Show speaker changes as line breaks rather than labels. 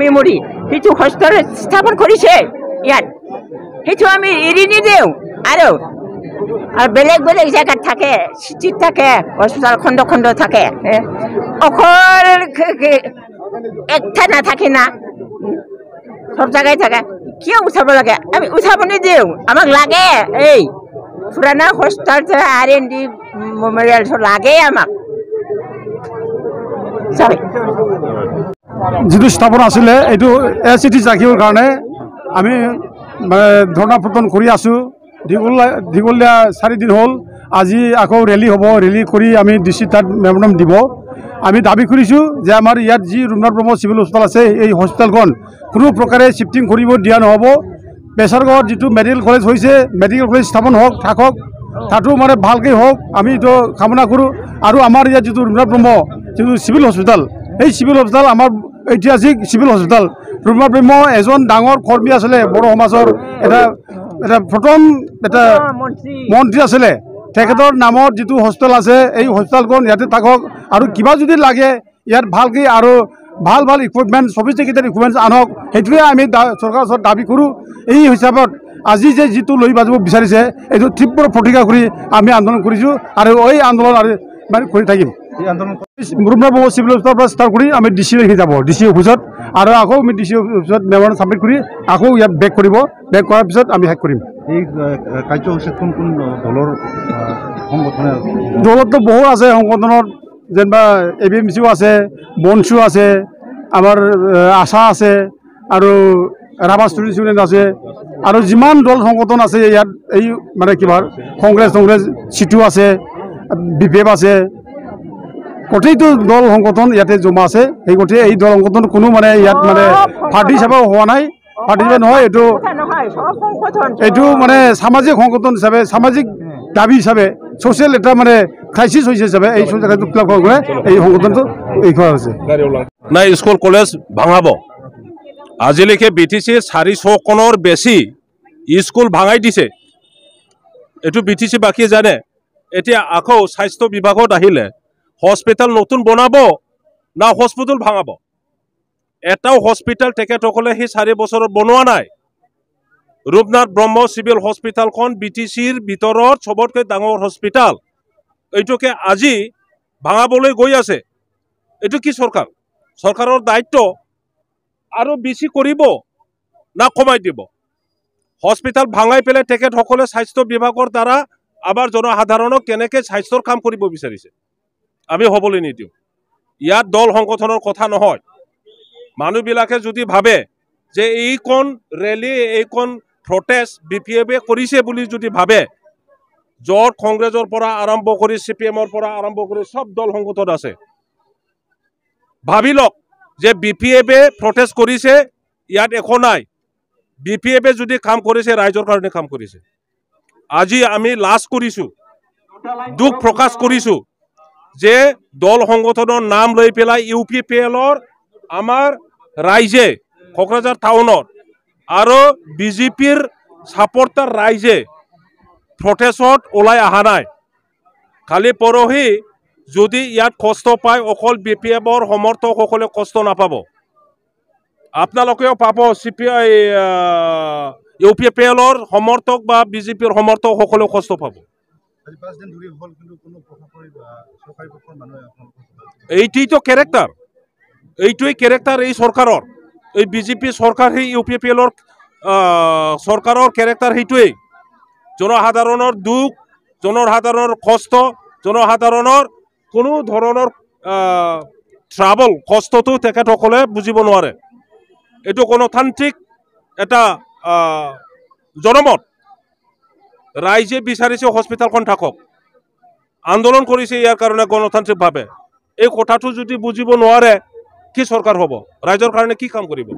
memory সেইটো hospital স্থাপন কৰিছে ইয়াত সেইটো আমি এৰি নিদিওঁ আৰু বেলেগ বেলেগ জেগাত থাকে চিটিত থাকে হস্পিটেল খণ্ড খণ্ড থাকে অকল একটা নাথাকে না সব জায়গায় থাকে কিয় উঠাব লাগে আমি উঠাব নিদিওঁ আমাক লাগে এই পুৰণা হস্পিটেল R&D মেমৰিয়েল লাগে আমাক
যিটো স্থাপন আছিলে এইটো এচিটি ৰাখিবৰ কাৰণে আমি ধৰ্ণা প্ৰদান কৰি আছোঁ দীঘলীয়া 4 দিন হ'ল আজি আকৌ ৰেলী হ'ব ৰেলী কৰি আমি DC তাত মেমৰেণ্ডাম দিব আমি দাবী কৰিছোঁ যে আমাৰ ইয়াত যি ৰুমনাথ ব্ৰহ্ম চিভিল হস্পিটেল আছে এই হস্পিটেলখন কোনো প্ৰকাৰে শিফটিং কৰিব দিয়া নহ'ব পেছাৰগড়ত যিটো মেডিকেল কলেজ হৈছে মেডিকেল কলেজ স্থাপন হওক থাকক তাতো মানে ভালকৈ হওক আমি এইটো কামনা কৰোঁ আৰু আমাৰ ইয়াত যিটো ৰুমনাথ ব্ৰহ্ম যিটো চিভিল হস্পিটেল এই চিভিল হস্পিটেল আমাৰ ঐতিহাসিক চিভিল হস্পিটেল ৰুমনাথ ব্ৰহ্ম এজন ডাঙৰ কৰ্মী আছিলে বড়ো সমাজৰ এটা প্ৰথম এটা মন্ত্ৰী আছিলে তেখেতৰ নামত যিটো হস্পিটেল আছে এই হস্পিটেলখন ইয়াতে থাকক আৰু কিবা যদি লাগে ইয়াত ভালকৈ আৰু ভাল ভাল ইকুইপমেণ্ট সফিষ্টিকেটেড ইকুইপমেণ্ট আনক সেইটোৱে আমি চৰকাৰৰ ওচৰত দাবী কৰোঁ এই হিচাপত আজি যে যিটো লৈ বাজিব বিচাৰিছে এইটো তীব্ৰ প্ৰতিক্ৰিয়া কৰি আমি আন্দোলন কৰিছোঁ আৰু এই আন্দোলন আৰু মানে কৰি থাকিম ৰুমনাথ ব্ৰহ্ম চিভিল হস্পিটেলৰ পৰা ষ্টাৰ্ট কৰি আমি DC যাব DC অফিচত আৰু আকৌ আমি DC অফিচত মেমৰেণ্ডাম ছাবমিট কৰি আকৌ ইয়াত বেক কৰিব বেক কৰাৰ পিছত আমি শেষ কৰিম
এই কাৰ্যসূচীত কোন কোন দলৰ সংগঠনে
দলততো বহু আছে সংগঠনত যেনিবা ABMCও আছে মঞ্চো আছে আমাৰ আশা আছে আৰু ৰাভা ষ্টুডেণ্ট ইউনিয়ন আছে আৰু যিমান দল সংগঠন আছে ইয়াত এই মানে কিবা কংগ্ৰেছ চিটু আছে BPF আছে গোটেইটো দল সংগঠন ইয়াতে জমা আছে এই গোটেই এই দল সংগঠন কোনো মানে ইয়াত মানে পাৰ্টি হিচাপে হোৱা নাই পাৰ্টি হিচাপে নহয় এইটো মানে সামাজিক সংগঠন হিচাপে সামাজিক দাবী হিচাপে ছ'চিয়েল এটা মানে ক্ৰাইচিছ হৈছে হিচাপে এই জায়গাটো ক্লাব কৰে এই সংগঠনটো এই কৰা হৈছে
নাই স্কুল কলেজ ভাঙাব আজিলৈকে BTC 400খনৰ বেছি স্কুল ভাঙাই দিছে এইটো BTC বাকী জানে এতিয়া আকৌ স্বাস্থ্য বিভাগত আহিলে হস্পিটেল নতুন বনাব না হস্পিটেল ভাঙাব এটাও হস্পিটেল তেখেতসকলে সেই 4 বছৰত বনোৱা নাই ৰুমনাথ ব্ৰহ্ম চিভিল হস্পিটেলখন BTCৰ ভিতৰত সবতকৈ ডাঙৰ হস্পিটেল এইটোকে আজি ভাঙাবলৈ গৈ আছে এইটো কি চৰকাৰৰ দায়িত্ব আৰু বেছি কৰিব না কমাই দিব হস্পিটেল ভাঙাই পেলাই তেখেতসকলে স্বাস্থ্য বিভাগৰ দ্বাৰা আমাৰ জনসাধাৰণক কেনেকৈ স্বাস্থ্যৰ কাম কৰিব বিচাৰিছে আমি হ'বলৈ নিদিওঁ ইয়াত দল সংগঠনৰ কথা নহয় মানুহবিলাকে যদি ভাবে যে এইখন ৰেলী এইখন প্ৰটেষ্ট BPF কৰিছে বুলি যদি ভাবে য'ত কংগ্ৰেছৰ পৰা আৰম্ভ কৰি CPMৰ পৰা আৰম্ভ কৰি সব দল সংগঠন আছে ভাবি লওক যে BPF প্ৰটেষ্ট কৰিছে ইয়াত একো নাই BPF যদি কাম কৰিছে ৰাইজৰ কাৰণে কাম কৰিছে আজি আমি লাজ কৰিছোঁ দুখ প্ৰকাশ কৰিছোঁ যে দল সংগঠনৰ নাম লৈ পেলাই UPPLৰ আমাৰ ৰাইজে কোকৰাঝাৰ টাউনত আৰু BJPৰ সাপোৰ্টাৰ ৰাইজে প্ৰটেষ্টত ওলাই অহা নাই খালি পৰহি যদি ইয়াত কষ্ট পায় অকল BPFৰ সমৰ্থকসকলে কষ্ট নাপাব আপোনালোকেও পাব UPPLৰ সমৰ্থক বা BJPৰ সমৰ্থকসকলেও কষ্ট পাব এইটোৱেই কেৰেক্টাৰ এইটোৱেই কেৰেক্টাৰ এই চৰকাৰৰ এই BJP চৰকাৰ সেই UPPLৰ চৰকাৰৰ কেৰেক্টাৰ সেইটোৱেই জনসাধাৰণৰ দুখ জনসাধাৰণৰ কষ্ট জনসাধাৰণৰ কোনো ধৰণৰ ট্ৰাবল কষ্টটো তেখেতসকলে বুজিব নোৱাৰে এইটো গণতান্ত্ৰিক এটা জনমত ৰাইজে বিচাৰিছে হস্পিটেলখন থাকক আন্দোলন কৰিছে ইয়াৰ কাৰণে গণতান্ত্ৰিকভাৱে এই কথাটো যদি বুজিব নোৱাৰে কি চৰকাৰ হ'ব ৰাইজৰ কাৰণে কি কাম কৰিব